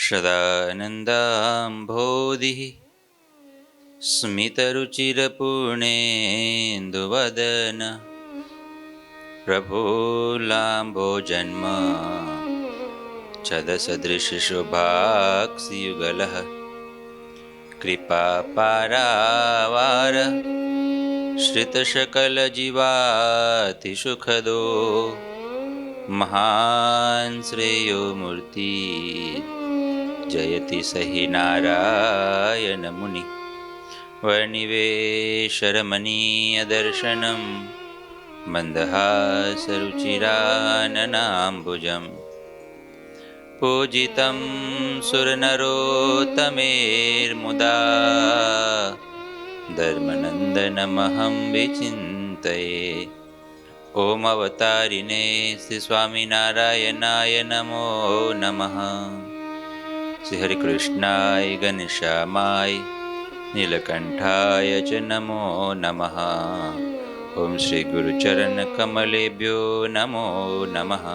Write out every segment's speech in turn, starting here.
सदानन्दाम्भोधिः स्मितरुचिरपूर्णेन्दुवदन प्रफुल्लाम्भोजन्म छदसदृशशोभाक्षियुगलः कृपापारावार श्रितशकलजीवातिसुखदो महान् श्रेयो मूर्ति जयति सहि नारायण मुनि वर्णिवेशरमणीयदर्शनं मन्दहासरुचिराननाम्बुजम् पूजितं सुरनरोत्तमेर्मुदा धर्मनन्दनमहं विचिन्तये। ओम अवतारिणे श्री स्वामिनारायणाय नमो नमः। श्री हरिकृष्णाय गणेशामाय नीलकंठाय च नमो नमः। ओम श्री गुरुचरण कमलेभ्यो नमो नमः।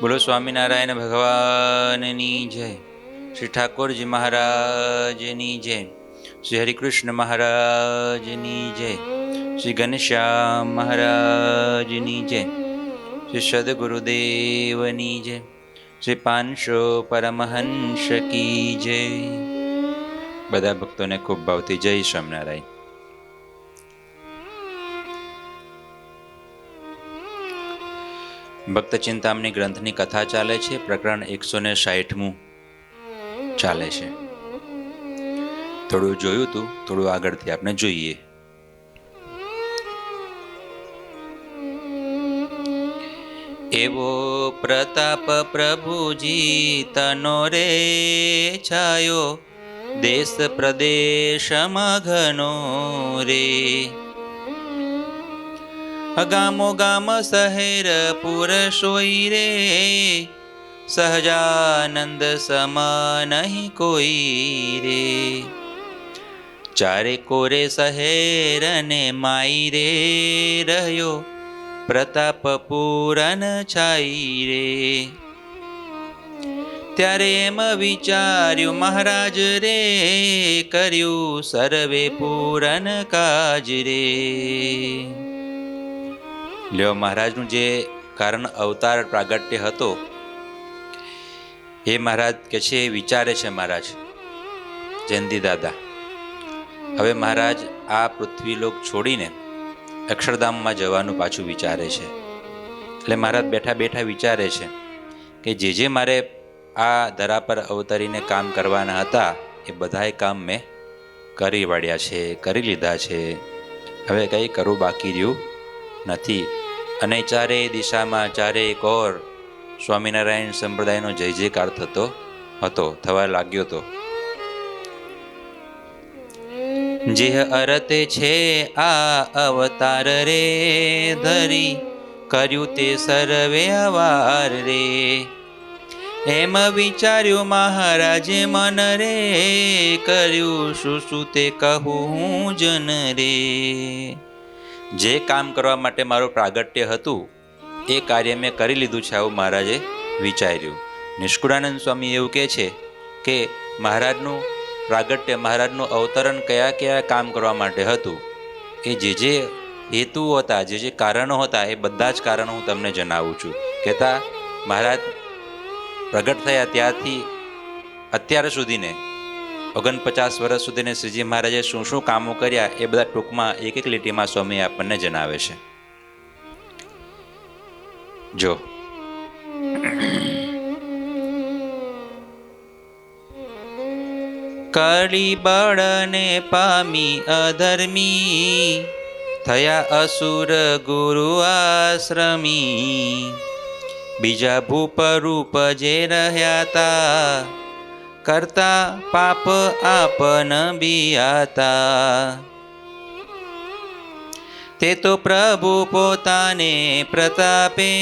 बोलो स्वामिनारायण भगवाननी जय। श्री ठाकुरजी महाराजनी जय। श्री हरिकृष्ण महाराजनी जय। श्री घनश्याम महाराजनी जय। श्री सद्गुरुदेवनी जय। श्री पांशो परमहंस की जय। બધા ભક્તોને ખૂબ ભાવથી જય સ્વામિનારાયણ। ભક્ત ચિંતામણી ગ્રંથની કથા ચાલે છે। પ્રકરણ 160મું ચાલે છે। થોડું જોયું તું, થોડું આગળથી આપણે જોઈએ। એવો પ્રતાપ પ્રભુજી તનો રે છાયો દેશ પ્રદેશમાં ઘનો રે। ગામો ગામ શહેર પુર સોઈ રે સહજાનંદ સમા નહીં કોઈ રે। ચારે કોરે શહેર ને માઈ રે રહ્યો પ્રતાપ પૂરન છાઈ રે। ત્યારે એમ વિચાર્યું મહારાજ રે કર્યું સર્વે પૂરન કાજ રે। લ્યો મહારાજનું જે કારણ અવતાર પ્રાગટ્ય હતો એ મહારાજ કે છે, વિચારે છે મહારાજ જયંતિ દાદા, હવે મહારાજ આ પૃથ્વીલોક છોડીને અક્ષરધામમાં જવાનું પાછું વિચારે છે। એટલે મહારાજ બેઠા બેઠા વિચારે છે કે જે મારે આ ધરા પર અવતરીને કામ કરવાના હતા એ બધાય કામ મેં કરી વાળ્યા છે, કરી લીધા છે। હવે કંઈ કરવું બાકી રહ્યું નથી। અને ચારે દિશામાં ચારે કોર સ્વામિનારાયણ સંપ્રદાયનો જય જયકાર થવા લાગ્યો હતો। જે અરતે છે આ અવતાર રે ધરી કર્યું તે સર્વે અવાર રે। એમ વિચાર્યું મહારાજે મન રે કર્યું શું તે કહું હું જન રે। જે કામ કરવા માટે મારું પ્રાગટ્ય હતું એ કાર્ય મેં કરી લીધું છે આવું મહારાજે વિચાર્યું। નિષ્કુળાનંદ સ્વામી એવું કહે છે કે મહારાજનું પ્રાગટ્ય, મહારાજનું અવતરણ કયા કયા કામ કરવા માટે હતું એ જે હેતુઓ હતા, જે કારણો હતા એ બધા જ કારણો હું તમને જણાવું છું। કહેતા મહારાજ પ્રગટ થયા ત્યારથી અત્યાર સુધીને 49 વર્ષ સુધીને શ્રીજી મહારાજે શું શું કામો કર્યા એ બધા ટૂંકમાં એક એક લીટીમાં સ્વામી આપણને જણાવે છે। જો કળી બળને પામી અધર્મી થયા અસુર ગુરુ આશ્રમી। બીજા ભૂપ રૂપ જે રહ્યા તા કરતા પાપ આપન બિયાતા। તે તો પ્રભુ પોતાને પ્રતાપે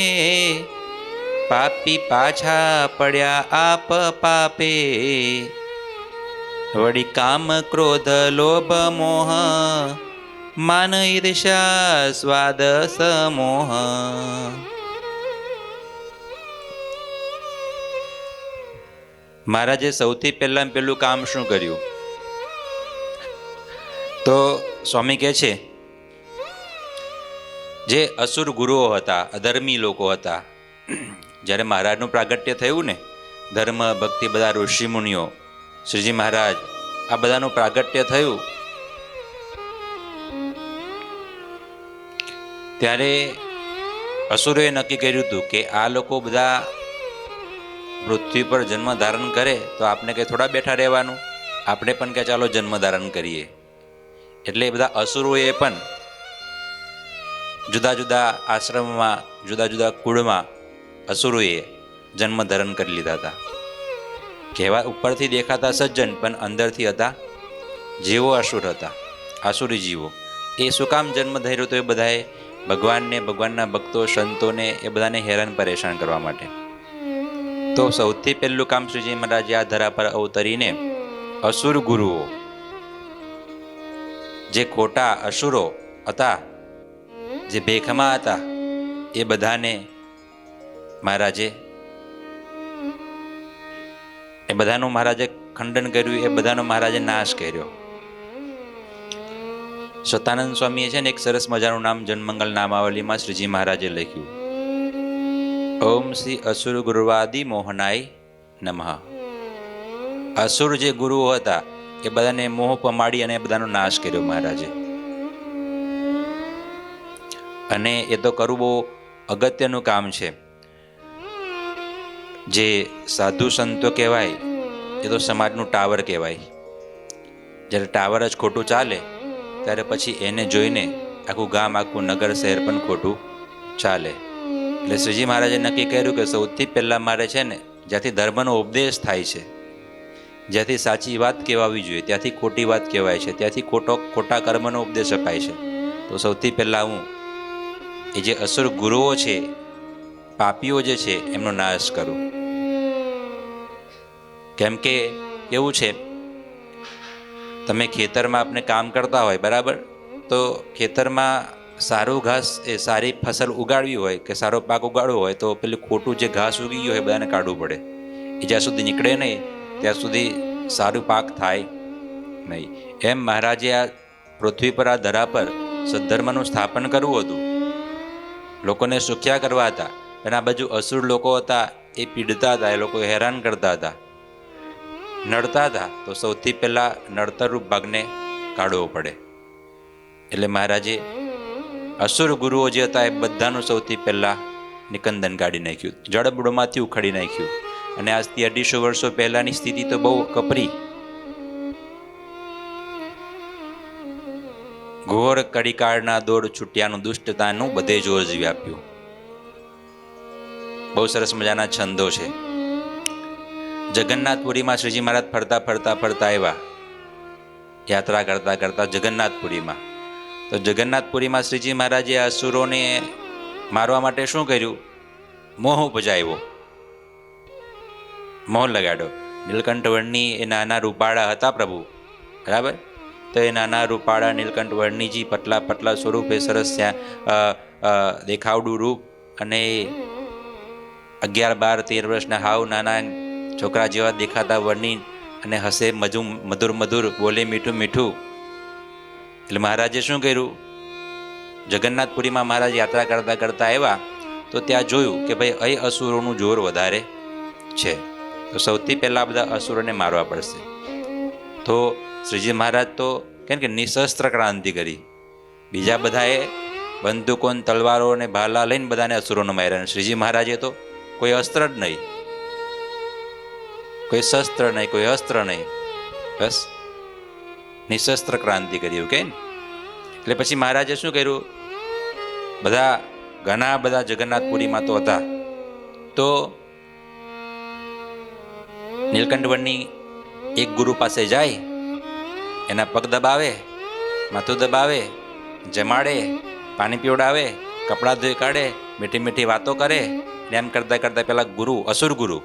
પાપી પાછા પડ્યા આપ પાપે। વળી કામ ક્રોધ લોભ મોહ માન ઈર્ષા સ્વાદ સમોહ। મહારાજે સૌથી પહેલું કામ શું કર્યું? તો સ્વામી કહે છે, જે અસુર ગુરુઓ હતા, અધર્મી લોકો હતા, જ્યારે મહારાજનું પ્રાગટ્ય થયું ને, ધર્મ ભક્તિ બધા ઋષિ મુનિઓ, શ્રીજી મહારાજ, આ બધાનું પ્રાગટ્ય થયું, ત્યારે અસુરોએ નક્કી કર્યું હતું કે આ લોકો બધા પૃથ્વી પર જન્મ ધારણ કરે તો આપણે કંઈ થોડા બેઠા રહેવાનું, આપણે પણ કે ચાલો જન્મ ધારણ કરીએ. એટલે બધા અસુરોએ પણ જુદા જુદા આશ્રમમાં, જુદા જુદા કુળમાં અસુરોએ જન્મ ધારણ કરી લીધા હતા. કહેવા ઉપરથી દેખાતા સજ્જન, પણ અંદરથી હતા જેવો અસુર હતા, આસુરી જીવો. એ શું કામ જન્મ ધર્યો? તો એ બધાએ ભગવાનને, ભગવાનના ભક્તો, સંતોને, એ બધાને હેરાન પરેશાન કરવા માટે. તો સૌથી પહેલું કામ શ્રીજી મહારાજે આ ધરા પર અવતરીને અસુર ગુરુઓ, જે ખોટા અસુરો હતા, જે ભેખમાં હતા, એ બધાને મહારાજે, એ બધાનું મહારાજે ખંડન કર્યું, એ બધાનો મહારાજે નાશ કર્યો. સતાનંદ સ્વામીએ છે ને એક સરસ મજાનું નામ જનમંગલ નામાવલીમાં શ્રીજી મહારાજે લખ્યું, ઓમ શ્રી અસુર ગુરુવાદિ મોહનાય નમઃ. અસુર જે ગુરુઓ હતા એ બધાને મોહ પમાડી અને બધાનો નાશ કર્યો મહારાજે. અને એ તો કરવું બહુ અગત્યનું કામ છે. જે સાધુ સંતો કહેવાય એ તો સમાજનું ટાવર કહેવાય. જ્યારે ટાવર જ ખોટું ચાલે ત્યારે પછી એને જોઈને આખું ગામ, આખું નગર, શહેર પણ ખોટું ચાલે. એટલે શ્રીજી મહારાજે નક્કી કર્યું કે સૌથી પહેલાં મારે છે ને, જ્યાંથી ધર્મનો ઉપદેશ થાય છે, જ્યાંથી સાચી વાત કહેવાવી જોઈએ ત્યાંથી ખોટી વાત કહેવાય છે, ત્યાંથી ખોટા કર્મનો ઉપદેશ અપાય છે, તો સૌથી પહેલાં હું એ જે અસુર ગુરુઓ છે, પાપીઓ જે છે, એમનો નાશ કરું. કેમ કે કેવું છે, તમે ખેતરમાં આપણે કામ કરતા હોય, બરાબર, તો ખેતરમાં સારું ઘાસ, એ સારી ફસલ ઉગાડવી હોય કે સારો પાક ઉગાડવો હોય તો પેલું ખોટું જે ઘાસ ઉગી ગયું હોય બધાને કાઢવું પડે. એ જ્યાં સુધી નીકળે નહીં ત્યાં સુધી સારું પાક થાય નહીં. એમ મહારાજે આ પૃથ્વી પર, આ ધરા પર સદ્ધર્મનું સ્થાપન કરવું હતું, લોકોને સુખ્યા કરવા હતા. અને આ બાજુ અસુર લોકો હતા, એ પીડતા હતા, એ લોકો હેરાન કરતા હતા, નડતા હતા. તો સૌથી પહેલાં નડતરરૂપ ભાગને કાઢવો પડે. એટલે મહારાજે અસુર ગુરુઓ જે હતા એ બધાનું સૌથી પહેલાં નિકંદન કાઢી નાખ્યું, જળબુડમાંથી ઉખાડી નાખ્યું. અને આજથી 250 વર્ષો પહેલાંની સ્થિતિ તો બહુ કપરી, ઘોર કડીકાળના દોડ છૂટ્યાનું દુષ્ટતાનું બધે જોર વ્યાપ્યું. બહુ સરસ મજાના છંદો છે. જગન્નાથપુરીમાં શ્રીજી મહારાજ ફરતા ફરતા ફરતા આવ્યા, યાત્રા કરતા કરતા જગન્નાથપુરીમાં. તો જગન્નાથપુરીમાં શ્રીજી મહારાજે અસુરોને મારવા માટે શું કર્યું? મોહ ઉપજાવ્યો, મોહ લગાડ્યો. નીલકંઠ વર્ણની એ નાના રૂપાળા હતા પ્રભુ, બરાબર, તો એ નાના રૂપાળા નીલકંઠ વર્ણિજી પતલા પતલા સ્વરૂપે સરસ ત્યાં દેખાવડું રૂપ, અને 11, 12, 13 વર્ષના હાવ નાના છોકરા જેવા દેખાતા વર્ણિ, અને હસે મધુર મધુર, બોલે મીઠું મીઠું. એટલે મહારાજે શું કર્યું? જગન્નાથપુરીમાં મહારાજ યાત્રા કરતા કરતા આવ્યા તો ત્યાં જોયું કે ભાઈ અહીં અસુરોનું જોર વધારે છે, તો સૌથી પહેલાં બધા અસુરોને મારવા પડશે. તો શ્રીજી મહારાજ તો કેમ કે નિશસ્ત્ર ક્રાંતિ કરી, બીજા બધાએ બંદૂકો, તલવારો અને ભાલા લઈને બધાને અસુરોને માર્યા. શ્રીજી મહારાજે તો કોઈ અસ્ત્ર જ નહીં, કોઈ શસ્ત્ર નહીં, કોઈ અસ્ત્ર નહીં, બસ નિશસ્ત્ર ક્રાંતિ કરી, કે. એટલે પછી મહારાજે શું કર્યું? બધા ઘણા બધા જગન્નાથપુરીમાં તો હતા, તો નીલકંઠ વર્ણની એક ગુરુ પાસે જાય, એના પગ દબાવે, માથું દબાવે, જમાડે, પાણી પીવડાવે, કપડાં ધોઈ કાઢે, મીઠી મીઠી વાતો કરે. ને એમ કરતાં કરતાં પેલા ગુરુ, અસુર ગુરુ,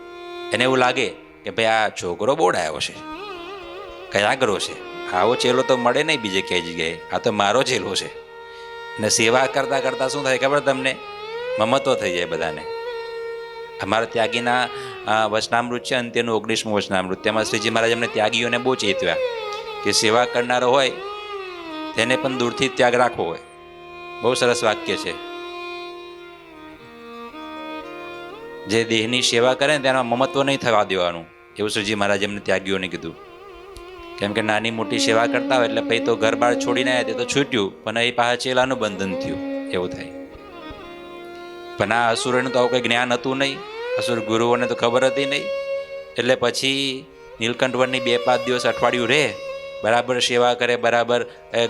એને એવું લાગે કે ભાઈ આ છોકરો બહુ ડાયો છે, કયા આગરો છે, આવો ચેલો તો મળે નહીં બીજે ક્યાંય જગ્યાએ, આ તો મારો ચેલો છે. ને સેવા કરતાં કરતાં શું થાય ખબર તમને? મમત્વ થઈ જાય બધાને. અમારા ત્યાગીના આ વચનામૃત છે અંત્યનું 19મું વચનામૃત. તેમાં શ્રીજી મહારાજ એમને ત્યાગીઓને બહુ ચેતવ્યા કે સેવા કરનારો હોય તેને પણ દૂરથી ત્યાગ રાખવો હોય. બહુ સરસ વાક્ય છે. જે દેહની સેવા કરે ને તેમાં મમત્વ નહીં થવા દેવાનું, એવું શ્રીજી મહારાજ એમને ત્યાગીઓને કીધું. કેમ કે નાની મોટી સેવા કરતા હોય એટલે પછી તો ઘર બાર છોડીને આવ્યા તે તો છૂટ્યું, પણ એ પાછા ચેલાનું બંધન થયું, એવું થાય. પણ આ અસુરોનું તો આવું કંઈ જ્ઞાન હતું નહીં, અસુર ગુરુઓને તો ખબર હતી નહીં. એટલે પછી નીલકંઠવરની 2-5 દિવસ અઠવાડિયું રહે, બરાબર સેવા કરે, બરાબર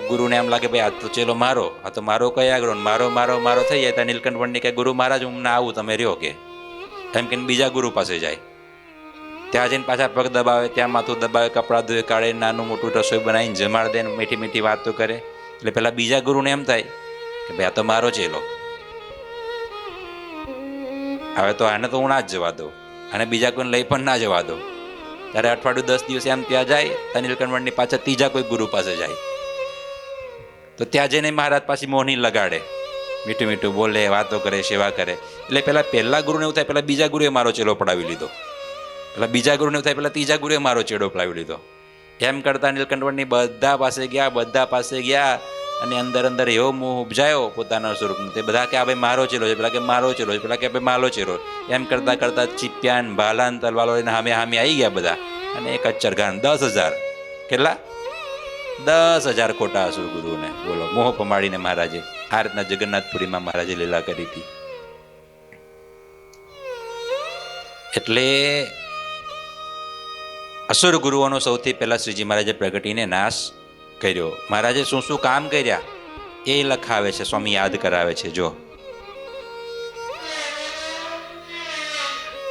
ગુરુને એમ લાગે ભાઈ આ તો ચેલો મારો, આ તો મારો કઈ આગળ મારો મારો મારો થઈ જાય. ત્યાં નીલકંઠવરની કે ગુરુ મહારાજ હું ના આવું, તમે રહ્યો કે એમ કે બીજા ગુરુ પાસે જાય. ત્યાં જઈને પાછા પગ દબાવે, ત્યાં માથું દબાવે, કપડાં ધોએ, કાઢે, નાનું મોટું રસોઈ બનાવીને જમાડ દે, મીઠી મીઠી વાતો કરે. એટલે પેલા બીજા ગુરુને એમ થાય કે ભાઈ આ તો મારો ચેલો, હવે તો આને તો હું ના જ જવા દઉં, અને બીજા કોઈને લઈ પણ ના જવા દઉં. ત્યારે અઠવાડિયું 10 દિવસ એમ ત્યાં જાય, નીલકંઠવરની પાછળ ત્રીજા કોઈ ગુરુ પાસે જાય. તો ત્યાં જઈને મહારાજ પાછી મોહની લગાડે, મીઠું મીઠું બોલે, વાતો કરે, સેવા કરે. એટલે પહેલા ગુરુને એવું થાય પેલા બીજા ગુરુએ મારો ચેલો પડાવી લીધો, પેલા બીજા ગુરુને એવું થાય પેલા ત્રીજા ગુરુએ મારો ચેડો પડાવી લીધો. એમ કરતા નીલકંઠવરની બધા પાસે ગયા અને અંદર અંદર એવો મોહ ઉપજાયો પોતાના સ્વરૂપનો. તે બધા કે આ ભાઈ મારો ચેલો છે, પેલા કે મારો ચેલો છે, પેલા કે ભાઈ મારો ચેલો. એમ કરતા કરતા ચીપ્યાન ભાલાન તલવાલો લઈને હામે આવી ગયા બધા. અને એક જ ચરગાન 10,000, કેટલા 10,000 ખોટા અસુર ગુરુને બોલો મોહ પમાડીને મહારાજે આ રીતના જગન્નાથપુરીમાં મહારાજે લીલા કરી હતી. એટલે અસુર ગુરુઓનો સૌથી પહેલા શ્રીજી મહારાજે પ્રગટીને નાશ કર્યો. મહારાજે શું શું કામ કર્યા એ લખાવે છે, સ્વામી યાદ કરાવે છે. જો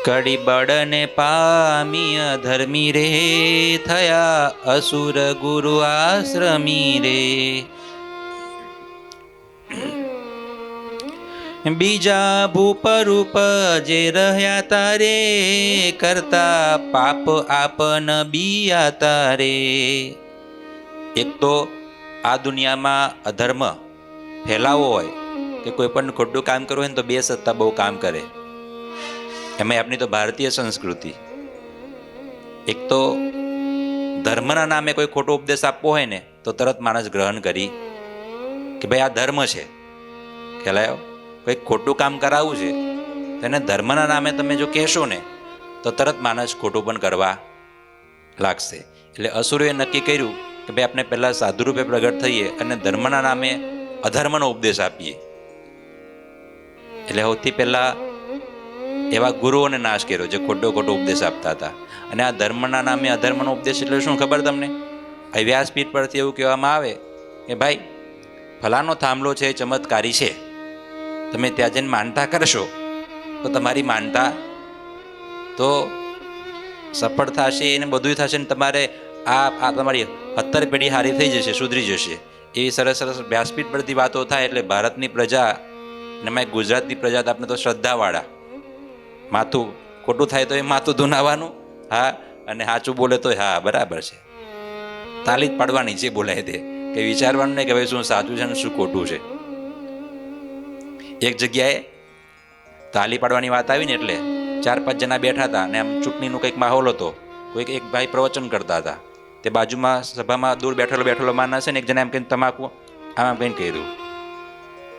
કડી બળને પામી અધર્મી રે, થયા અસુર ગુરુ આશ્રમી રે. બીજા ભૂપર ઉપજે રહ્યા તારે, કરતા પાપ આપન બિયા તારે. એક તો આ દુનિયામાં અધર્મ ફેલાવો હોય કે કોઈ પણ ખોટું કામ કરવું હોય ને તો બે સત્તા બહુ કામ કરે. એમાં આપણી તો ભારતીય સંસ્કૃતિ, એક તો ધર્મના નામે કોઈ ખોટો ઉપદેશ આપવો હોય ને તો તરત માણસ ગ્રહણ કરી કે ભાઈ આ ધર્મ છે, ખ્યાલ કંઈક ખોટું કામ કરાવવું છે તેને ધર્મના નામે તમે જો કહેશો ને તો તરત માણસ ખોટું પણ કરવા લાગશે. એટલે અસુરોએ નક્કી કર્યું કે ભાઈ આપણે પહેલાં સાધુરૂપે પ્રગટ થઈએ અને ધર્મના નામે અધર્મનો ઉપદેશ આપીએ. એટલે સૌથી પહેલાં એવા ગુરુઓને નાશ કર્યો જે ખોટો ઉપદેશ આપતા હતા. અને આ ધર્મના નામે અધર્મનો ઉપદેશ એટલે શું ખબર તમને? આ વ્યાસપીઠ પરથી એવું કહેવામાં આવે કે ભાઈ ફલાનો થાંભલો છે, ચમત્કારી છે, તમે ત્યાં જઈને માનતા કરશો તો તમારી માનતા તો સફળ થશે, એને બધું થશે ને તમારે આ તમારી 17 પેઢી હારી થઈ જશે, સુધરી જશે. એવી સરસ સરસ વ્યાસપીઠ પરથી વાતો થાય. એટલે ભારતની પ્રજા અને એમાં ગુજરાતની પ્રજા તો આપણે તો શ્રદ્ધાવાળા, માથું ખોટું થાય તો એ માથું ધુનાવાનું, હા, અને સાચું બોલે તો હા બરાબર છે, તાલી જ પાડવાની જે બોલાય તે, કે વિચારવાનું નહીં કે ભાઈ શું સાચું છે ને શું ખોટું છે. એક જગ્યાએ તાલી પાડવાની વાત આવી ને એટલે 4-5 જણા બેઠા હતા અને આમ ચૂંટણીનો કંઈક માહોલ હતો. કોઈક એક ભાઈ પ્રવચન કરતા હતા, તે બાજુમાં સભામાં દૂર બેઠેલો માણસ છે ને એક જણા એમ કહીને તમાકુ આમ કહીને કહ્યું,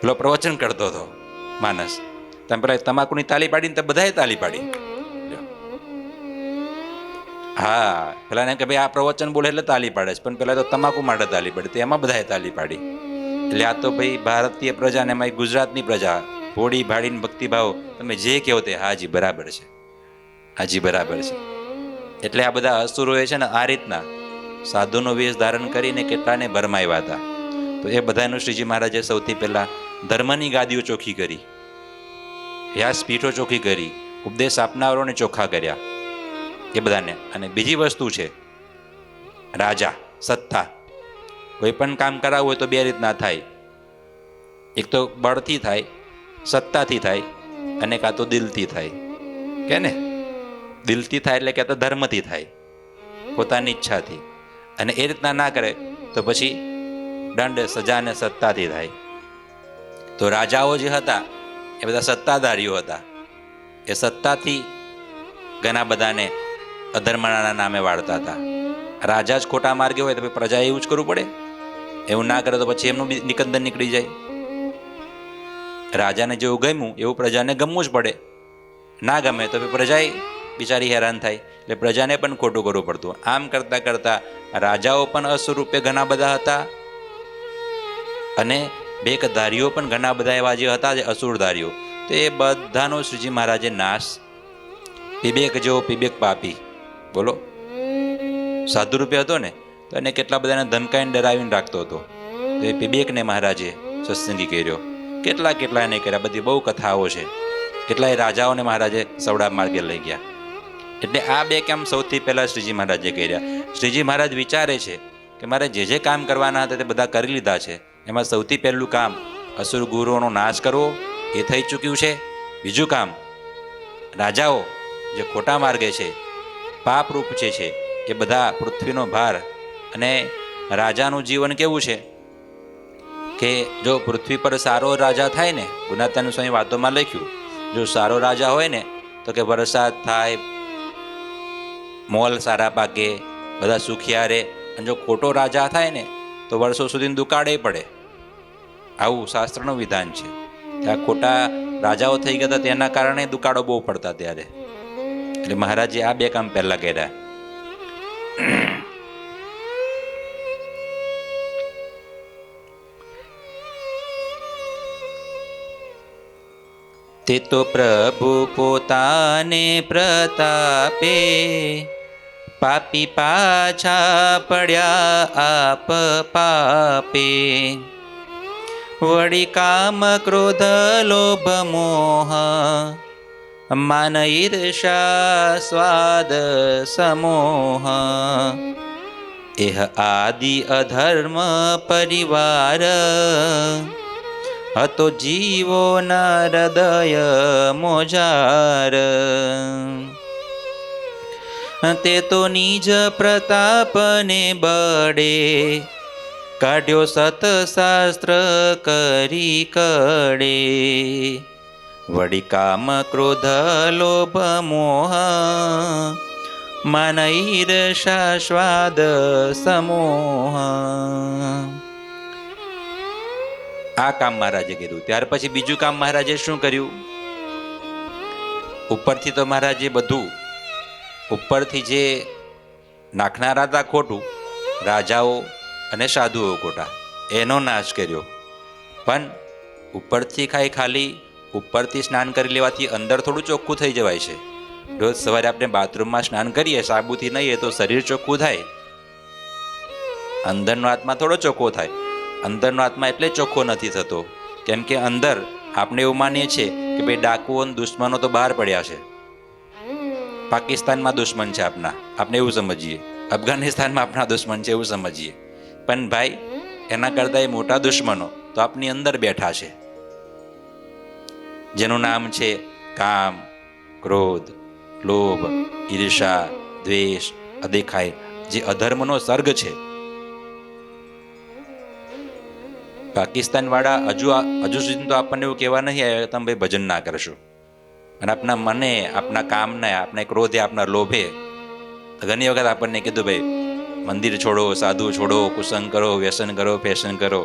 પેલો પ્રવચન કરતો હતો માણસ, તમે પેલા તમાકુની તાલી પાડીને તો બધાએ તાલી પાડી. હા, પેલા એમ કે ભાઈ આ પ્રવચન બોલે એટલે તાલી પાડે છે, પણ પેલા તો તમાકુ માટે તાલી પાડી, તો એમાં બધાએ તાલી પાડી. એટલે આ તો ભાઈ ભારતીય પ્રજા ને એમાં ગુજરાતની પ્રજા ભોળી ભાડીને ભક્તિભાવ તમે જે કહો તે હાજી બરાબર છે, હાજી બરાબર છે. એટલે આ બધા અસુરોએ છે ને આ રીતના સાધુનો વેશ ધારણ કરીને કેટલાને ભરમાવ્યા હતા. તો એ બધાનું શ્રીજી મહારાજે સૌથી પહેલા ધર્મની ગાદીઓ ચોખ્ખી કરી, વ્યાસપીઠો ચોખ્ખી કરી, ઉપદેશ આપનારોને ચોખ્ખા કર્યા એ બધાને. અને બીજી વસ્તુ છે રાજા, સત્તા. કોઈ પણ કામ કરાવવું હોય તો બે રીતના થાય, એક તો બળથી થાય, સત્તાથી થાય, અને કાં તો દિલથી થાય. કે ને દિલથી થાય એટલે કે તો ધર્મથી થાય, પોતાની ઈચ્છાથી. અને એ રીતના ના કરે તો પછી દંડ, સજા અને સત્તાથી થાય. તો રાજાઓ જે હતા એ બધા સત્તાધારીઓ હતા. એ સત્તાથી ઘણા બધાને અધર્મના નામે વાળતા હતા. રાજા જ ખોટા માર્ગે હોય તો પછી પ્રજાએ એવું જ કરવું પડે. એવું ના કરે તો પછી એમનું બી નિકંદન નીકળી જાય. રાજાને જેવું ગમ્યું એવું પ્રજાને ગમવું જ પડે. ના ગમે તો પ્રજાએ બિચારી હેરાન થાય. એટલે પ્રજાને પણ ખોટું કરવું પડતું. આમ કરતા કરતા રાજાઓ પણ અસુર ઘણા બધા હતા અને બેકધારીઓ પણ ઘણા બધા એવા જે હતા જે અસુરધારીઓ. તો એ બધાનો શ્રીજી મહારાજે નાશ. પીબેક જેવો પીબેક પાપી, બોલો, સાધુ રૂપે હતો ને તો એને કેટલા બધાને ધમકાઈને ડરાવીને રાખતો હતો. તો એ પીબેકને મહારાજે સત્સંગી કર્યો. કેટલાને કર્યા, બધી બહુ કથાઓ છે. કેટલાય રાજાઓને મહારાજે સવડા માર્ગે લઈ ગયા. એટલે આ બે કામ સૌથી પહેલા શ્રીજી મહારાજે કર્યા. શ્રીજી મહારાજ વિચારે છે કે મારે જે કામ કરવાના હતા તે બધા કરી લીધા છે. એમાં સૌથી પહેલું કામ અસુર ગુરુઓનો નાશ કરવો એ થઈ ચૂક્યું છે. બીજું કામ રાજાઓ જે ખોટા માર્ગે છે, પાપરૂપ છે એ બધા પૃથ્વીનો ભાર. અને રાજાનું જીવન કેવું છે કે જો પૃથ્વી પર સારો રાજા થાય ને, ગુણાત્યાન સ્વામી વાતોમાં લખ્યું, જો સારો રાજા હોય ને તો કે વરસાદ થાય, મોલ સારા પાકે, બધા સુખિયા રહે. અને જો ખોટો રાજા થાય ને તો વર્ષો સુધી દુકાળે પડે. આવું શાસ્ત્રનું વિધાન છે. ત્યાં ખોટા રાજાઓ થઈ ગયા હતા તેના કારણે દુકાળો બહુ પડતા ત્યારે. એટલે મહારાજે આ બે કામ પહેલા કર્યા. તે તો પ્રભુ પોતાને પ્રતાપે પાપી પાછા પડ્યા આપ પાપે. વળી કામ ક્રોધ લોભ મોહ માન ઈર્ષા સ્વાદ સમોહ. એહ આદિ અધર્મ પરિવાર હતો જીવો ના હૃદય મોજાર. તે તો નિજ પ્રતાપને બળે કાઢ્યો સતશાસ્ત્ર કરી કડે. વળી કામ ક્રોધ લોભ મોહ માન ઈર્ષા સ્વાદ સમોહ. આ કામ મહારાજે કર્યું. ત્યાર પછી બીજું કામ મહારાજે શું કર્યું? ઉપરથી તો મહારાજે બધું, ઉપરથી જે નાખનારા હતા ખોટું, રાજાઓ અને સાધુઓ ખોટા, એનો નાશ કર્યો. પણ ઉપરથી ખાલી ઉપરથી સ્નાન કરી લેવાથી અંદર થોડું ચોખ્ખું થઈ જવાય છે. રોજ સવારે આપણે બાથરૂમમાં સ્નાન કરીએ સાબુથી નહીં તો શરીર ચોખ્ખું થાય, અંદરનો આત્મા થોડો ચોખ્ખો થાય. અંદરનો આત્મા એટલે ચોખ્ખો નથી થતો કેમ કે અંદર આપણે એવું માનીએ છીએ કે ભાઈ ડાકુઓ દુશ્મનો તો બહાર પડ્યા છે, પાકિસ્તાનમાં દુશ્મન છે આપણા, આપણે એવું સમજીએ, અફઘાનિસ્તાનમાં આપણા દુશ્મન છે એવું સમજીએ. પણ ભાઈ એના કરતા એ મોટા દુશ્મનો તો આપની અંદર બેઠા છે, જેનું નામ છે કામ, ક્રોધ, લોભ, ઈર્ષા, દ્વેષ, અદેખાઈ, જે અધર્મનો સર્ગ છે. પાકિસ્તાન વાળા હજુ સુધી તો આપણને એવું કહેવા નહીં આવ્યા તમે ભાઈ ભજન ના કરશો, અને આપણા મને, આપણા કામને, આપણા ક્રોધે, આપણા લોભે ઘણી વખત આપણને કીધું ભાઈ મંદિર છોડો, સાધુ છોડો, કુસંગ કરો, વ્યસન કરો, ફેશન કરો.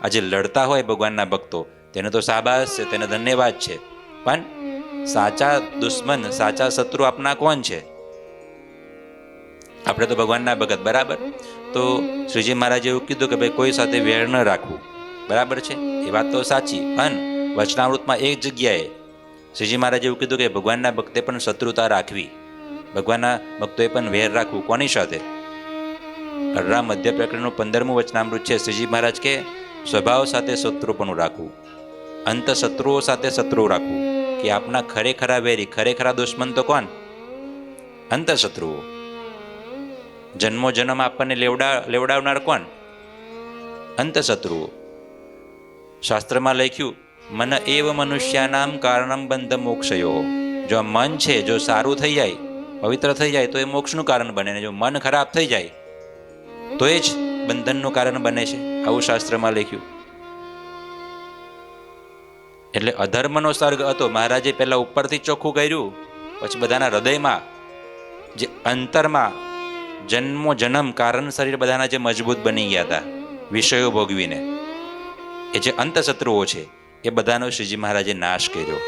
આજે લડતા હોય ભગવાનના ભક્તો તેને તો શાબાશ છે, તેને ધન્યવાદ છે. પણ સાચા દુશ્મન, સાચા શત્રુ આપના કોણ છે? આપણે તો ભગવાનના ભગત, બરાબર. તો શ્રીજી મહારાજે એવું કીધું કે ભાઈ કોઈ સાથે વેર ન રાખવું, બરાબર છે, એ વાત તો સાચી. પણ વચનામૃતમાં એક જગ્યાએ શ્રીજી મહારાજે એવું કીધું કે ભગવાનના ભક્તે પણ શત્રુતા રાખવી, ભગવાનના ભક્તોએ પણ વેર રાખવું. કોની સાથે? અઢાર મધ્ય પ્રકરણનું 15મું વચનામૃત છે. શ્રીજી મહારાજ કે સ્વભાવ સાથે શત્રુપણું રાખવું, અંત શત્રુઓ સાથે શત્રુ રાખવું. કે આપના ખરેખરા વેરી, ખરેખરા દુશ્મન તો કોણ? અંત શત્રુઓ. જન્મો જન્મ આપણને લેવડાવનાર કોણ? અંત શત્રુઓ. શાસ્ત્રમાં લખ્યું મન એવ મનુષ્યાનામ કારણમ બંધ મોક્ષયો. જો મન છે, જો સારું થઈ જાય, પવિત્ર થઈ જાય તો એ મોક્ષનું કારણ બને, ને જો મન ખરાબ થઈ જાય તો એ જ બંધનનું કારણ બને છે. આવું શાસ્ત્રમાં લખ્યું. એટલે અધર્મનો સર્ગ હતો. મહારાજે પહેલા ઉપરથી ચોખ્ખું કર્યું, પછી બધાના હૃદયમાં જે અંતરમાં જન્મો જન્મ કારણ શરીર બધાના જે મજબૂત બની ગયા હતા વિષયો ભોગવીને, એ જે અંતશત્રુઓ છે એ બધાનો શ્રીજી મહારાજે નાશ કર્યો.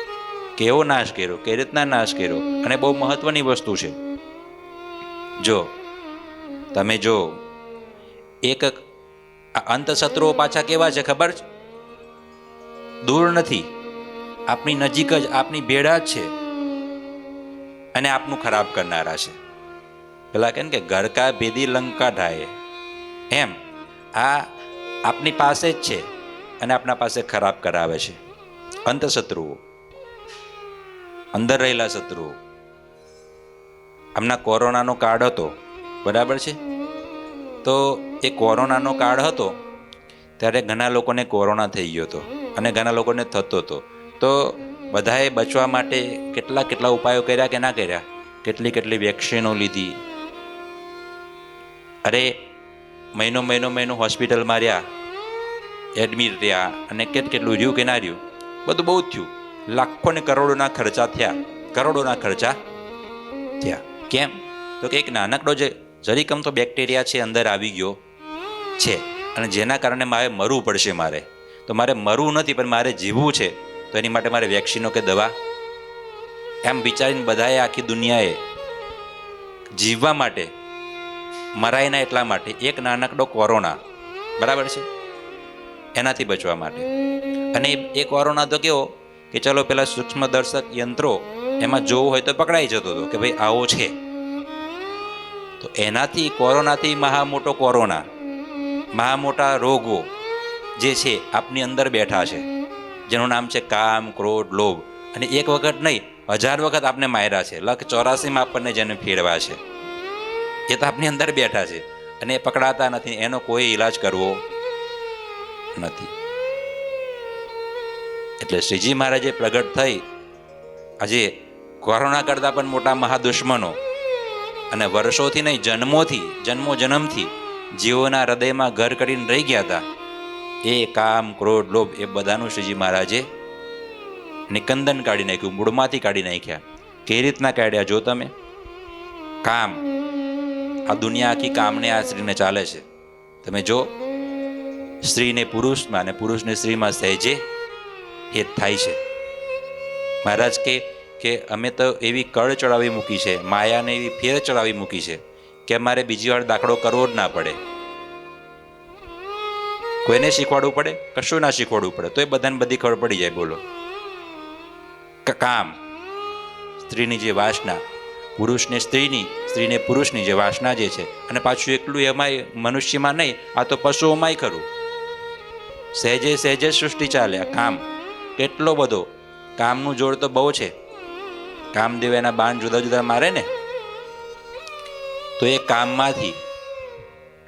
કેવો નાશ કર્યો, કઈ રીતના નાશ કર્યો? અને બહુ મહત્વની વસ્તુ છે. જો તમે જો એક અંતશત્રુઓ પાછા કેવા છે ખબર છે? દૂર નથી, આપની નજીક જ, આપની ભેળા જ છે અને આપનું ખરાબ કરનારા છે. પેલા કે ઘર કા ભેદી લંકા ઢાય, એમ આ આપની પાસે જ છે અને આપના પાસે ખરાબ કરાવે છે. અંતશત્રુઓ, અંદર રહેલા શત્રુઓ. હમણાં કોરોનાનો કાળ હતો, બરાબર છે? તો એ કોરોનાનો કાળ હતો ત્યારે ઘણા લોકોને કોરોના થઈ ગયો હતો અને ઘણા લોકોને થતો હતો. તો બધાએ બચવા માટે કેટલા કેટલા ઉપાયો કર્યા કે ના કર્યા? કેટલી કેટલી વેક્સિનો લીધી. અરે મહિનો હોસ્પિટલમાં રહ્યા, એડમિટ રહ્યા, અને કેટલું રહ્યું કે ના રહ્યું, બધું બહુ જ થયું. લાખો ને કરોડોના ખર્ચા થયા, કરોડોના ખર્ચા થયા. કેમ? તો કે એક નાનકડો જે જરીકમ તો બેક્ટેરિયા છે અંદર આવી ગયો છે અને જેના કારણે મારે મરવું પડશે. તો મારે મરવું નથી પણ મારે જીવવું છે, તો એની માટે મારે વેક્સિનો કે દવા, એમ વિચારીને બધાએ, આખી દુનિયાએ જીવવા માટે, મરાય ના એટલા માટે એક નાનકડો કોરોના, બરાબર છે, એનાથી બચવા માટે. અને એ કોરોના તો કેવો કે ચલો પેલા સૂક્ષ્મદર્શક યંત્રો એમાં જોવું હોય તો પકડાઈ જતો હતો કે ભાઈ આવો છે. તો એનાથી, કોરોનાથી મહા કોરોના, મહા મોટા રોગો જે છે આપની અંદર બેઠા છે, જેનું નામ છે કામ, ક્રોધ, લોભ. અને એક વખત નહીં, 1000 વખત આપને માર્યા છે. 184 આપણને જેને ફેરવા છે, એ તો આપની અંદર બેઠા છે અને એ પકડાતા નથી. એનો કોઈ ઈલાજ કરવો નથી. એટલે શ્રીજી મહારાજે પ્રગટ થઈ આજે કોરોના કરતા પણ મોટા મહાદુશ્મનો, અને વર્ષોથી નહીં, જન્મોથી જીવોના હૃદયમાં ઘર કરીને રહી ગયા હતા, એ કામ, ક્રોધ, લોભ, એ બધાનું શ્રીજી મહારાજે નિકંદન કાઢી નાખ્યું, મૂળમાંથી કાઢી નાખ્યા. કઈ રીતના કાઢ્યા જો તમે? કામ, આ દુનિયા આખી કામને આશ્રીને ચાલે છે. તમે જો, સ્ત્રીને પુરુષમાં અને પુરુષને સ્ત્રીમાં સહેજે હેત થાય છે. મહારાજ કે અમે તો એવી કળ ચડાવી મૂકી છે, માયાને એવી ફેર ચડાવી મૂકી છે કે અમારે બીજી વાર દાખલો કરવો જ ના પડે. કોઈને શીખવાડવું પડે? કશું ના શીખવાડવું પડે, તો એ બધાને બધી ખબર પડી જાય. બોલો, કામ, સ્ત્રીની જે વાસના, પુરુષને સ્ત્રીની, સ્ત્રીને પુરુષની જે વાસના જે છે, અને પાછું એકલું એમાંય મનુષ્યમાં નહીં, આ તો પશુઓમાંય ખરું. સહેજે સહેજે સૃષ્ટિ ચાલે. આ કામ કેટલો બધો, કામનું જોડ તો બહુ છે. કામદેવ એના બાણ જુદા જુદા મારે ને, તો એ કામમાંથી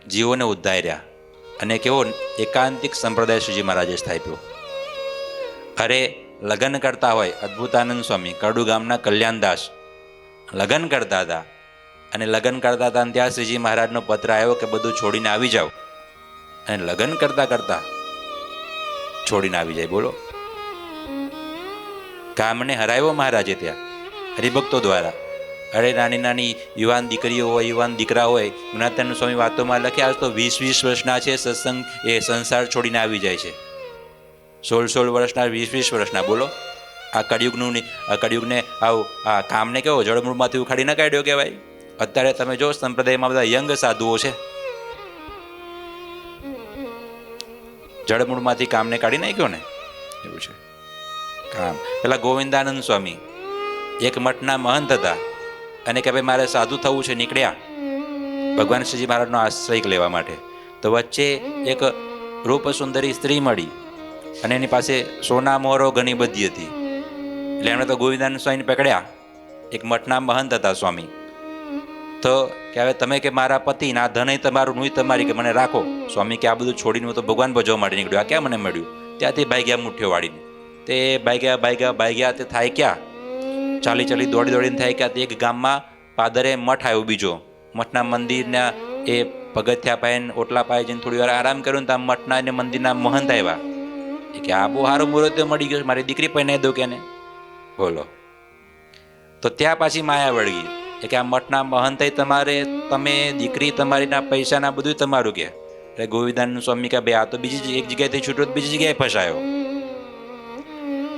જીવોને ઉદ્ધાર્યા. અને કેવો એકાંતિક સંપ્રદાય શ્રીજી મહારાજે સ્થાપ્યો. અરે લગ્ન કરતા હોય, અદ્ભુતાનંદ સ્વામી કડુ ગામના કલ્યાણદાસ લગ્ન કરતા હતા, અને લગ્ન કરતા હતા અને ત્યાં શ્રીજી મહારાજનો પત્ર આવ્યો કે બધું છોડીને આવી જાઓ. અને લગ્ન કરતા કરતા છોડીને આવી જાય. બોલો, કામને હરાવ્યો મહારાજે ત્યાં હરિભક્તો દ્વારા. અરે નાની નાની યુવાન દીકરીઓ હોય, યુવાન દીકરા હોય, ગુણાતીતાનંદ સ્વામી વાતોમાં લખ્યા, આજ તો 20 વર્ષના છે, સત્સંગ એ સંસાર છોડીને આવી જાય છે. 16 વર્ષના, 20 વર્ષના. બોલો, આ કળિયુગને આવું આ કામને કેવો જળમૂળમાંથી ઉખાડી ન કાઢ્યો કહેવાય. અત્યારે તમે જો સંપ્રદાયમાં બધા યંગ સાધુઓ છે, જળમૂળમાંથી કામને કાઢી નાખ્યો ને, એવું છે કામ. પેલા ગોવિંદાનંદ સ્વામી એક મઠના મહંત હતા, અને કે ભાઈ મારે સાધુ થવું છે, નીકળ્યા ભગવાન શ્રીજી મહારાજનો આશ્રય લેવા માટે. તો વચ્ચે એક રૂપ સુંદરી સ્ત્રી મળી, અને એની પાસે સોના મોહરો ઘણી બધી હતી. એટલે એમણે તો ગોવિંદાનંદ સ્વામીને પકડ્યા. એક મઠના મહંત હતા સ્વામી. તો કે હવે તમે કે મારા પતિ ના ધન તમારું, નુય તમારી, કે મને રાખો. સ્વામી કે આ બધું છોડીને હું તો ભગવાન ભજવા માટે નીકળ્યો, આ ક્યાં મને મળ્યું? ત્યાંથી ભાગ્યા મુઠ્ઠીઓ વાળીને. તે ભાગ્યા તે થાય ક્યાં? ચાલી દોડીને થાય ક્યાં? એક ગામમાં પાદરે મઠ આવ્યો બીજો. મઠના મંદિરના એ પગથિયા પાઈને, ઓટલા પાય જઈને થોડી વાર આરામ કર્યો ને ત્યાં મઠના અને મંદિરના મહંત આવ્યા. કે આ બહુ સારો મુહૂર્ત મળી ગયો, મારી દીકરી પણ દો કે ને. બોલો, તો ત્યાં પાછી માયા વળગી. એ કે આ મઠના મહંતે તમારે તમે દીકરી તમારીના પૈસાના બધું તમારું કે. એટલે ગોવિંદાનંદ સ્વામી કે ભાઈ આ તો બીજી એક જગ્યાએથી છૂટ્યો તો બીજી જગ્યાએ ફસાયો.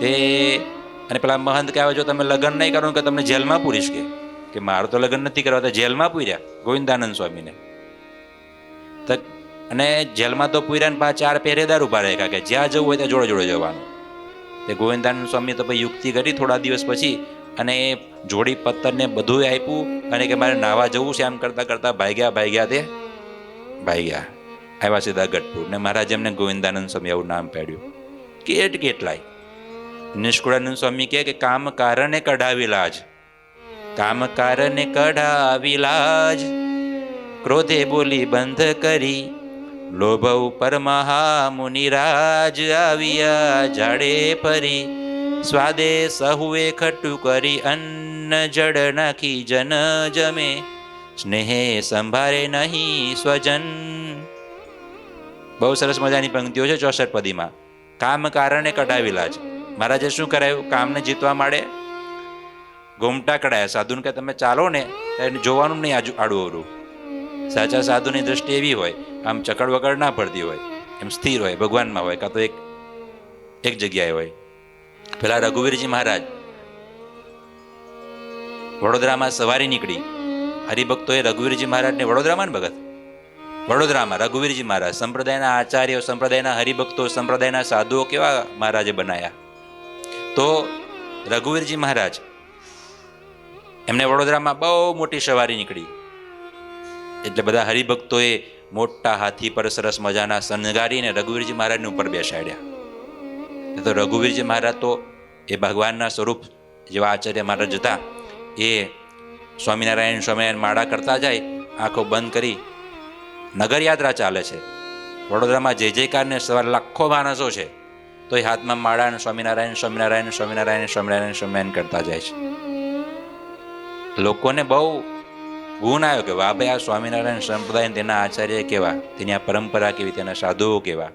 તે અને પેલા મહંત કે આવે જો તમે લગ્ન નહીં કરો કે તમને જેલમાં પૂરીશ કે મારું તો લગ્ન નથી કરવા, તો જેલમાં પૂર્યા ગોવિંદાનંદ સ્વામીને. અને જેલમાં તો પૂર્યા ને 4 પહેરેદાર ઉભા રહ્યા કે જ્યાં જવું હોય ત્યાં જોડે જોડે જવાનું. તે ગોવિંદાનંદ સ્વામી તો પછી યુક્તિ કરી થોડા દિવસ પછી, અને જોડી પત્તરને બધું આપ્યું, અને કે મારે નાવા જવું છે આમ કરતા કરતા ભાગ્યા તે ભાગ્યા આવ્યા સીધા ગઢપુર. ને મહારાજ એમને ગોવિંદાનંદ સ્વામી એવું નામ પાડ્યું. કેટલાય નિષ્કુળાનંદ સ્વામી કહે કે કામ કારણે કઢાવી લાજ, કામ કારણે કઢાવી લાજ, ક્રોધે બોલી બંધ કરી, લોભ ઉપર મહામુનિરાજ, આવ્યા ઝાડે ફરી, સ્વાદે સહુએ ખટ્ટું કરી, અન્ન જડ નાખી જન જમે, સ્નેહે સંભારે નહીં સ્વજન. બહુ સરસ મજાની પંક્તિઓ છે 64 પદીમાં. કામ કારણે કઢાવી લાજ. મહારાજે શું કરાયું? કામને જીતવા માટે ઘૂમટા કઢાયા. સાધુને કે તમે ચાલો ને જોવાનું નહીં આડું અવરું. સાચા સાધુની દ્રષ્ટિ એવી હોય, આમ ચકડ વકડ ના પડતી હોય, એમ સ્થિર હોય, ભગવાનમાં હોય, કાં તો એક જગ્યાએ હોય. પેલા રઘુવીરજી મહારાજ વડોદરામાં સવારી નીકળી. હરિભક્તોએ રઘુવીરજી મહારાજને વડોદરામાં ને ભગત વડોદરામાં રઘુવીરજી મહારાજ સંપ્રદાયના આચાર્યો, સંપ્રદાયના હરિભક્તો, સંપ્રદાયના સાધુઓ કેવા મહારાજે બનાયા. તો રઘુવીરજી મહારાજ એમને વડોદરામાં બહુ મોટી સવારી નીકળી. એટલે બધા હરિભક્તોએ મોટા હાથી પર સરસ મજાના શણગારીને રઘુવીરજી મહારાજને ઉપર બેસાડ્યા. તો રઘુવીરજી મહારાજ તો એ ભગવાનના સ્વરૂપ જેવા આચાર્ય મહારાજ હતા, એ સ્વામિનારાયણ માળા કરતા જાય, આંખો બંધ કરી નગર યાત્રા ચાલે છે. વડોદરામાં જય જયકારને સવાર લાખો માણસો છે, તો એ હાથમાં માળા સ્વામિનારાયણ સ્વામિનારાયણ સ્વામિનારાયણ સ્વામિનારાયણ સ્વામિનારાયણ કરતા જાય છે. લોકોને બહુ ગુણ આવ્યો કે વાહ ભાઈ આ સ્વામિનારાયણ સંપ્રદાય તેના આચાર્ય કેવા, તેની આ પરંપરા કેવી, તેના સાધુઓ કેવા.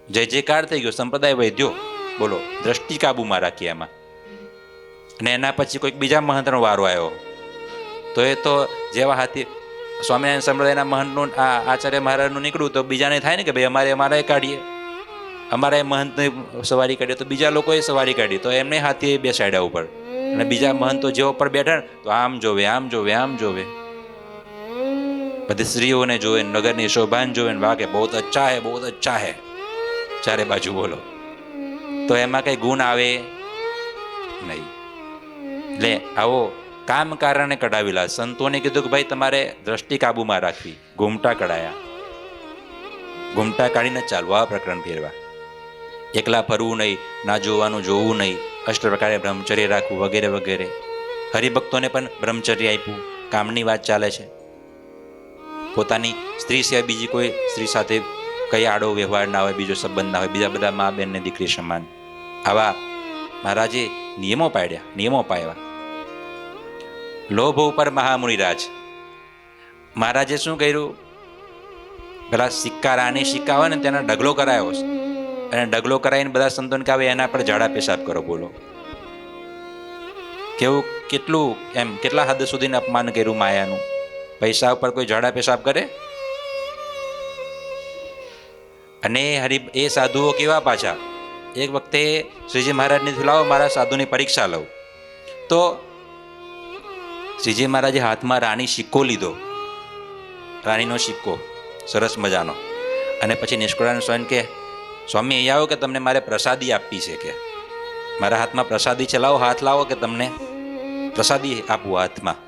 જય જયકાર થઈ ગયો, સંપ્રદાય વધ્યો. બોલો, દ્રષ્ટિ કાબુમાં રાખી એમાં. અને એના પછી કોઈક બીજા મહંતનો વારો આવ્યો, તો એ તો જેવા હાથી સ્વામિનારાયણ સંપ્રદાયના મહંતનું આ આચાર્ય મહારાજનું નીકળ્યું, તો બીજાને થાય ને કે ભાઈ અમારે કાઢીએ, અમારે મહંતની સવારી કાઢીએ. તો બીજા લોકોએ સવારી કાઢી, તો એમને હાથી બેસાડ્યા ઉપર. અને બીજા મહંતો જેવો પર બેઠા તો આમ જોવે આમ જોવે આમ જોવે, બધી સ્ત્રીઓને જોવે, નગરની શોભાન જોવે, વાગે બહુ અચ્છા હે બહુ અચ્છા હે ચારે બાજુ. બોલો, તો એમાં કઈ ગુણ આવે નહીં. એટલે આવો કામ કારણે કઢાવેલા. સંતોને કીધું કે ભાઈ તમારે દ્રષ્ટિ કાબુમાં રાખવી. ઘૂમટા કઢાયા, ઘૂમટા કાઢીને ચાલવું, આ પ્રકરણ ફેરવા. એકલા ફરવું નહીં, ના જોવાનું જોવું નહીં, અષ્ટ પ્રકારે બ્રહ્મચર્ય રાખવું, વગેરે વગેરે. હરિભક્તોને પણ બ્રહ્મચર્ય આપ્યું. કામની વાત ચાલે છે, પોતાની સ્ત્રી સિવાય બીજી કોઈ સ્ત્રી સાથે કઈ આડો વ્યવહાર ના હોય, બીજો સંબંધ ના હોય, બીજા બધા મા બેન ને દીકરી સમાન. આવા મહારાજે નિયમો પાડ્યા, નિયમો પાડ્યા. લોભ ઉપર મહામુનિરાજ. મહારાજે શું કર્યું? પેલા સિક્કા, રાણી સિક્કા હોય ને તેના ઢગલો કરાયો, અને ઢગલો કરાવીને બધા સંતોને કહે એના પર ઝાડા પેશાબ કરો. બોલો, કેવું, કેટલું એમ કેટલા હદ સુધીને અપમાન કર્યું માયાનું. પૈસા ઉપર કોઈ ઝાડા પેશાબ કરે? અને એ સાધુઓ કેવા પાછા. એક વખતે શ્રીજી મહારાજને લાવો મારા સાધુની પરીક્ષા લઉં. તો શ્રીજી મહારાજે હાથમાં રાણી સિક્કો લીધો, રાણીનો સિક્કો સરસ મજાનો. અને પછી નિષ્કુળાનંદ સ્વામી કે સ્વામી અહીંયા આવો કે તમને મારે પ્રસાદી આપવી છે, કે મારા હાથમાં પ્રસાદી છે, લાવો હાથ લાવો કે તમને પ્રસાદી આપવું હાથમાં.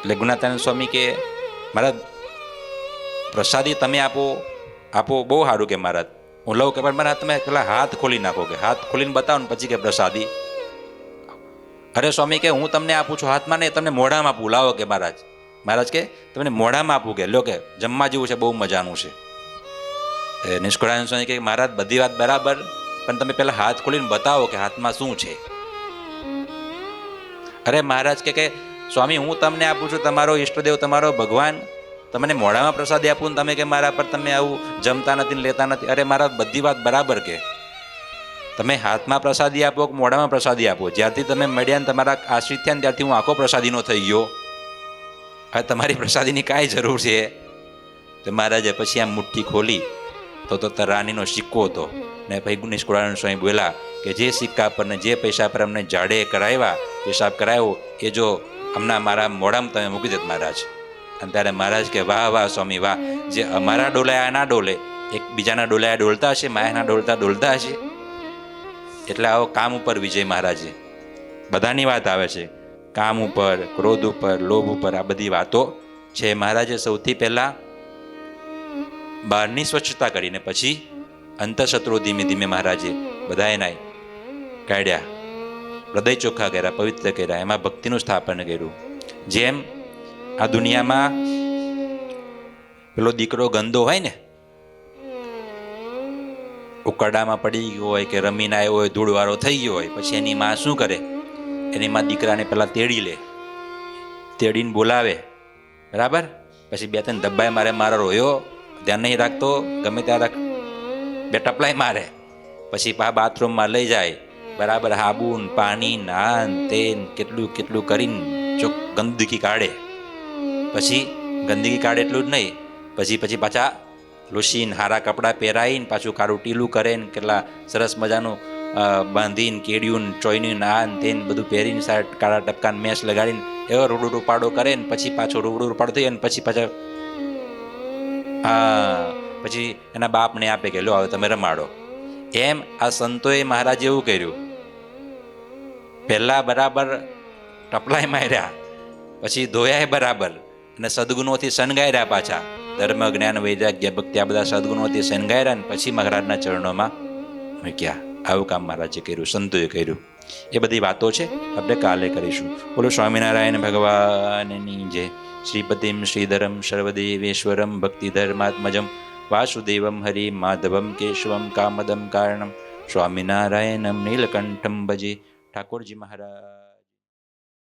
એટલે ગુણાતાનંદ સ્વામી કે મહારાજ પ્રસાદી તમે આપો બહુ સારું કે મહારાજ, હું લઉં કે પણ મારા તમે પેલા હાથ ખોલી નાખો, કે હાથ ખોલીને બતાવો ને પછી કે પ્રસાદી. અરે સ્વામી કે હું તમને આપું છું હાથમાં નહીં, તમને મોઢામાં આપું, લાવો કે મહારાજ. મહારાજ કે તમને મોઢામાં આપું, કે લો કે જમવા જેવું છે, બહુ મજાનું છે. નિષ્કુળાનંદ સ્વામી કે મહારાજ બધી વાત બરાબર, પણ તમે પેલા હાથ ખોલીને બતાવો કે હાથમાં શું છે. અરે મહારાજ કે સ્વામી હું તમને આપું છું, તમારો ઈષ્ટદેવ, તમારો ભગવાન, તમને મોઢામાં પ્રસાદી આપું ને તમે કે મારા પર તમે આવું જમતા નથી, લેતા નથી. અરે મહારાજ બધી વાત બરાબર, કે તમે હાથમાં પ્રસાદી આપો કે મોઢામાં પ્રસાદી આપો, જ્યારથી તમે મળ્યા ને તમારા આશ્રિત થયા ને ત્યારથી હું આખો પ્રસાદીનો થઈ ગયો. હવે તમારી પ્રસાદીની કાંઈ જરૂર છે? તો મહારાજે પછી આમ મુઠ્ઠી ખોલી તો રાનીનો સિક્કો હતો ને પછી નિષ્કુળાનંદ સ્વામી બોલ્યા કે જે સિક્કા પર ને જે પૈસા પર અમને જાડે કરાવ્યા, પેશાબ કરાવ્યો, એ જો હમણાં મારા મોઢામાં તમે મૂકી દેત મહારાજ. અને ત્યારે મહારાજ કે વાહ વાહ સ્વામી વાહ, જે અમારા ડોલાયા ના ડોલે, એક બીજાના ડોલાયા ડોલતા હશે, માયાના ડોલતા હશે. એટલે આવો કામ ઉપર વિજય મહારાજે. બધાની વાત આવે છે, કામ ઉપર, ક્રોધ ઉપર, લોભ ઉપર, આ બધી વાતો છે. મહારાજે સૌથી પહેલા બહારની સ્વચ્છતા કરીને પછી અંતઃશત્રુ ધીમે ધીમે મહારાજે બધાએ નાય કાઢ્યા, હૃદય ચોખ્ખા કર્યા, પવિત્ર કર્યા, એમાં ભક્તિનું સ્થાપન કર્યું. જેમ આ દુનિયામાં પેલો દીકરો ગંદો હોય ને, ઉકરડામાં પડી ગયો હોય કે રમીને આવ્યો હોય, ધૂળવાળો થઈ ગયો હોય, પછી એની માં શું કરે? એની માં દીકરાને પેલા તેડી લે, તેડીને બોલાવે, બરાબર? પછી બે ત્રણ ધબ્બાઈ મારે, મારો રોયો ધ્યાન નહીં રાખતો, ગમે ત્યારે બે ટપલાય મારે. પછી બાથરૂમમાં લઈ જાય, બરાબર? હાબુન પાણી નાન તેન કેટલું કેટલું કરીને ગંદકી કાઢે. પછી ગંદકી કાઢે એટલું જ નહીં, પછી પાછા લૂસીને હારા કપડાં પહેરાવીને પાછું કાળું ટીલું કરે ને કેટલા સરસ મજાનું બાંધીને કેડિયું ચોઈનું નાન તેન બધું પહેરીને સાઈડ કાળા ટપકાને મેસ લગાડીને એવો રૂડું રૂપાડો કરે ને પછી પાછો રૂડું રૂપાડો થઈ અને પછી પાછા પછી એના બાપને આપે કે લો હવે તમે રમાડો. એમ આ સંતોએ મહારાજે એવું કર્યું. પહેલા બરાબર ટપલાય માર્યા, પછી ધોયા બરાબર, અને સદગુણોથી શણગાર્યા પાછા. ધર્મ જ્ઞાન વૈરાગ્ય ભક્તિ આ બધા સદગુણોથી શણગાર્યા ને પછી મહારાજના ચરણોમાં મૂક્યા. આવું કામ મહારાજે કર્યું, સંતોએ કર્યું. એ બધી વાતો છે, આપણે કાલે કરીશું. બોલો સ્વામિનારાયણ ભગવાનની જય. શ્રીપતિમ શ્રીધરમ સર્વદેવેશ્વરમ ભક્તિધર્માત્મજમ વાસુદેવમ હરિ માધવમ કેશવમ કામદમ કારણમ સ્વામિનારાયણમ નીલકંઠમ ભજે. ઠાકોરજી મહારાજ.